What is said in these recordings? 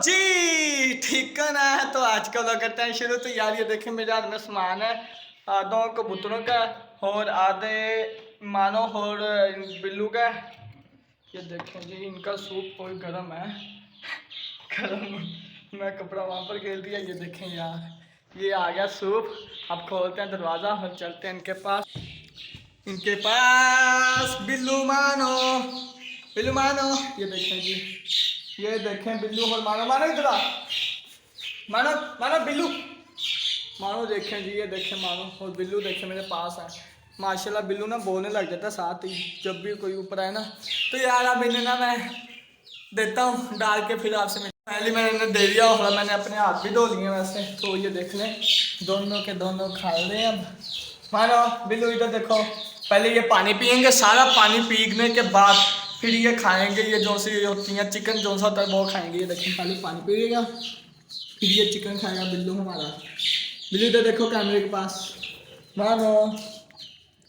जी ठीक है ना। तो आज का व्लॉग करते हैं शुरू। तो यार ये देखें मेरे हाथ में सामान है आधों कबूतरों का और आधे मानो और बिल्लू का। ये देखें जी इनका सूप बहुत गर्म है। गर्म मैं कपड़ा वहाँ पर खेल दिया। ये देखें यार ये आ गया सूप। अब खोलते हैं दरवाज़ा और चलते हैं इनके पास बिल्लू मानो बिल्लू मानो। ये देखें जी ये देखें बिल्लू और मानो मानो इधर आ। मानो मानो बिल्लू मानो देखें जी। ये देखें मानो और बिल्लू देखें मेरे पास है। माशाल्लाह बिल्लू ना बोलने लग जाता है साथ ही जब भी कोई ऊपर आए ना। तो यार अब इन्हें ना मैं देता हूँ डाल के फिर आपसे पहले मैंने इन्हें दे दिया और मैंने अपने हाथ भी धो लिए वैसे। तो ये देख लें दोनों के दोनों खा रहे हैं। अब मानो बिल्लू इधर देखो। पहले ये पानी पियेंगे सारा पानी पीने के बाद फिर ये खाएंगे। ये जो सी होती हैं चिकन जो सा होता है वो खाएंगे। ये देखें पहले पानी पिएगा फिर ये चिकन खाएगा बिल्लू हमारा। बिल्लू तो देखो कैमरे के पास। मानो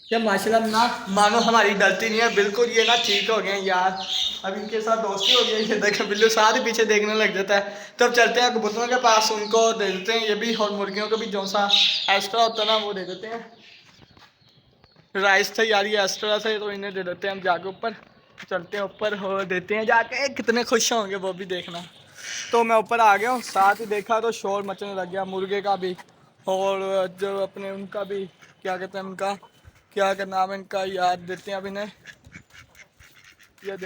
क्या माशाल्लाह ना मानो हमारी गलती नहीं है बिल्कुल। ये ना ठीक हो गए यार। अब इनके साथ दोस्ती हो गई। ये देखें बिल्लू सारे पीछे देखने लग जाता है। तो अब चलते हैं कबूतरों के पास उनको दे देते हैं ये भी। और मुर्गियों को भी जो सा एक्स्ट्रा होता है ना वो दे देते हैं। राइस था यार ये एक्स्ट्रा था तो इन्हें दे देते हैं हम जाके ऊपर। चलते हैं ऊपर और देते हैं जाके कितने खुश होंगे वो भी देखना। तो मैं ऊपर आ गया हूँ साथ ही देखा तो शोर मचने लग गया मुर्गे का भी और जो अपने उनका भी क्या कहते हैं उनका क्या नाम है इनका याद देते हैं अब इन्हें। ये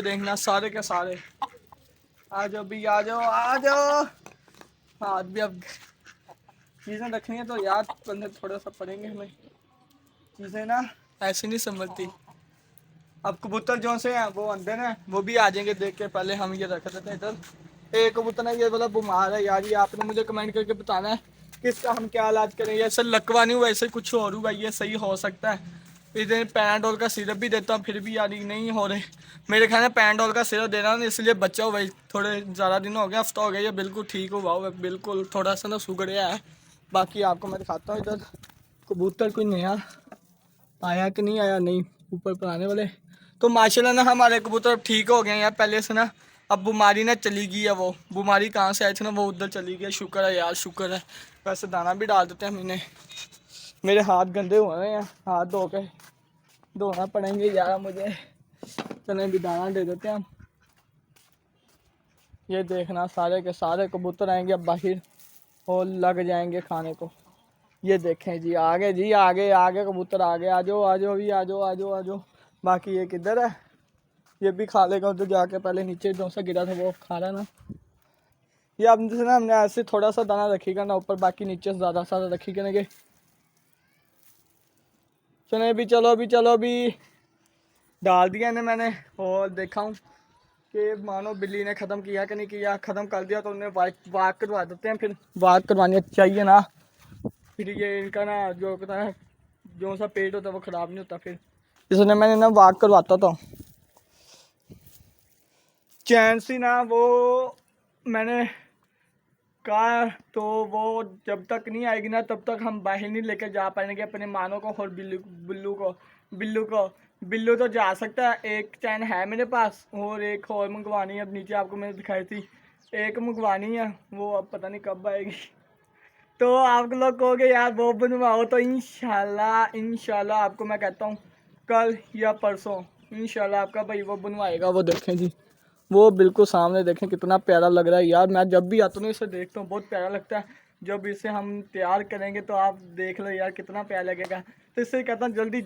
देखना सारे के सारे आ जाओ भी आ जाओ। हाथ भी अब चीज़ें रखनी है तो याद करने थोड़ा सा पड़ेंगे हमें। चीज़ें ना ऐसी नहीं संभलती। अब कबूतर जो से हैं वो अंदर हैं वो भी आ जाएंगे देख के। पहले हम ये रख देते हैं इधर। एक कबूतर है ये वाला बीमार है यार। ये आपने मुझे कमेंट करके बताना है किसका हम क्या इलाज करें। ऐसे लकवा नहीं हुआ ऐसे कुछ और हुआ ये सही हो सकता है। इधर पैनाडोल का सिरप भी देता हूँ फिर भी यार नहीं हो रहे। मेरे ख्याल में पैनाडोल का सिरप देना ना इसलिए बच्चा हुआ थोड़े ज़्यादा दिन हो गया हफ्ता हो गया ये बिल्कुल ठीक हुआ हुआ बिल्कुल थोड़ा सा ना सुगड़िया है। बाकी आपको मैं दिखाता हूँ इधर कबूतर कोई नया आया कि नहीं आया नहीं ऊपर पर आने वाले। तो माशाल्लाह ना हमारे कबूतर ठीक हो गए हैं यार पहले से ना। अब बीमारी ना चली गई है वो बीमारी कहाँ से आई थी ना वो उधर चली गई। शुक्र है यार शुक्र है। वैसे दाना भी डाल देते हैं हम इन्हें। मेरे हाथ गंदे हुए हैं हाथ धो के धोना पड़ेंगे यार मुझे। चले भी दाना दे देते हैं हम। ये देखना सारे के सारे कबूतर आएंगे अब बाहर और लग जाएंगे खाने को। ये देखें जी आगे जी आगे आगे कबूतर आगे आ जाओ भी आ जाओ। बाकी ये किधर है ये भी खा लेगा उधर जाके। पहले नीचे जो सा गिरा था वो खा रहा ना। ये अब जैसे ना हमने ऐसे थोड़ा सा दाना रखिएगा ना ऊपर बाकी नीचे से ज़्यादा सारा रखिएगा ना। चलो भी डाल दिया इन्हें मैंने और देखा हूँ कि मानो बिल्ली ने ख़त्म किया कि नहीं किया। ख़त्म कर दिया तो उन्हें वाक करवा देते हैं। फिर वाक करवानी चाहिए ना फिर ये इनका ना जो कहता है जो सा पेट होता है वो ख़राब नहीं होता। फिर इसलिए मैंने ना वाक करवाता था चैन सी ना वो मैंने कहा। तो वो जब तक नहीं आएगी ना तब तक हम बाहर नहीं लेकर जा पाएंगे अपने मानो को और बिल्लू तो जा सकता है। एक चैन है मेरे पास और एक और मंगवानी है। अब नीचे आपको मैंने दिखाई थी एक मंगवानी है वो अब पता नहीं कब आएगी। तो आप लोग कहोगे यार वो बनवाओ तो इंशाल्लाह आपको मैं कहता हूँ कल या परसों इंशाल्लाह आपका भाई वो बनवाएगा। वो देखें जी वो बिल्कुल सामने देखें कितना प्यारा लग रहा है यार। मैं जब भी आता हूँ इसे देखता हूँ बहुत प्यारा लगता है। जब इसे हम तैयार करेंगे तो आप देख लो यार कितना प्यारा लगेगा। तो इससे कहता हूँ जल्दी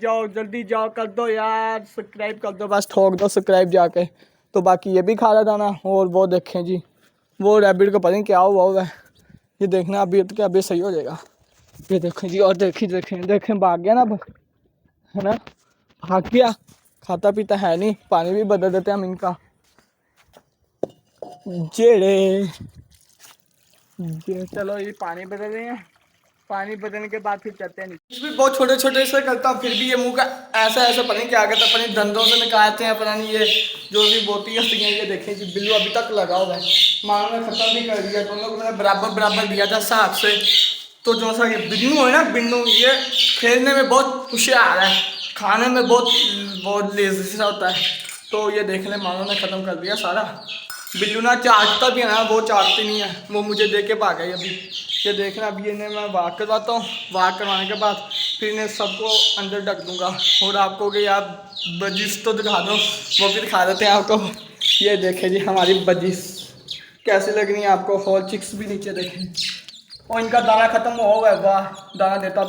जाओ कर दो यार सब्सक्राइब कर दो बस ठोक दो सब्सक्राइब जाके। तो बाकी ये भी खा रहा था ना और वो देखें जी वो रैबिट को पता नहीं क्या हुआ है। ये देखना अभी तो क्या अभी सही हो जाएगा। ये देखें जी और देखें भाग गया ना अब है ना भाग गया। खाता पीता है नहीं पानी भी बदल देते हैं हम इनका। जेड़े चलो ये पानी बदल रहे हैं। पानी बदलने के बाद फिर चलते हैं। भी बहुत छोटे छोटे से करता हूँ फिर भी ये मुंह का ऐसा पता नहीं क्या करता अपने दंदों से निकालते हैं पता नहीं ये जो भी बोती है ये देखें जी बिल्लू अभी तक लगा हुआ है। माँ ने ख़त्म भी कर दिया दोनों को मैंने बराबर दिया था हिसाब से। तो जो सा ये बिन्नू है ना बिन्नू ये खेलने में बहुत होशियार है खाने में बहुत लेजी सा होता है। तो ये देख लें मानो ने ख़त्म कर दिया सारा। बिल्लू ना चाटता भी है ना, वो चाटती नहीं है, वो मुझे देख के भाग गई अभी। ये देखना, अभी इन्हें मैं वाक करवाता हूँ, वाक करवाने के बाद फिर इन्हें सबको अंदर ढक दूंगा। और आपको कि यार बजिश तो दिखा दो, वो भी दिखा देते हैं आपको। ये देखे जी हमारी बजिश कैसी लग रही है आपको, हॉल चिक्स भी नीचे देखें। और इनका दाना खत्म हो गया, वाह दाना देता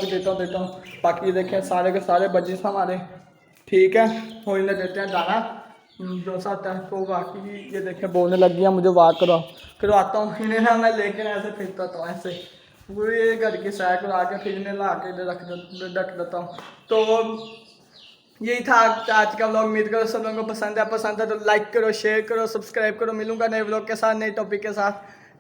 हूँ। बाकी ये देखें सारे के सारे बजिश हमारे, ठीक है। और इन्हें देते हैं दाना जो सा आता है। तो बाकी ये देखें बोलने लग गया मुझे वाक करवाता हूँ इन्हें ना, मैं लेके ऐसे फिरता था ऐसे पूरे घर की सैर करा के फिर इन्हें ला के रख देता हूँ। तो यही था आज का व्लॉग। उम्मीद करो सब लोगों को पसंद है तो लाइक करो, शेयर करो, सब्सक्राइब करो। मिलूंगा नए व्लॉग के साथ, नए टॉपिक के साथ।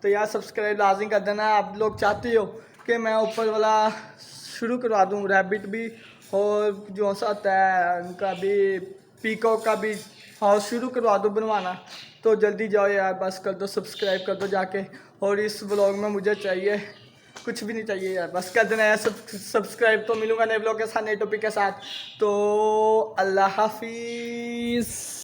तो यार सब्सक्राइब लाजमी कर देना। आप लोग चाहते हो कि मैं ऊपर वाला शुरू करवा दूँ, रैबिट भी और जो सा होता है उनका भी, पीकॉक का भी हाउस शुरू करवा दो बनवाना। तो जल्दी जाओ यार, बस कर दो, सब्सक्राइब कर दो जाके। और इस व्लॉग में मुझे चाहिए कुछ भी नहीं चाहिए यार, बस कर देना यार सब्सक्राइब। तो मिलूंगा नए ब्लॉग के साथ, नए टॉपिक के साथ। तो अल्लाह हाफिज़।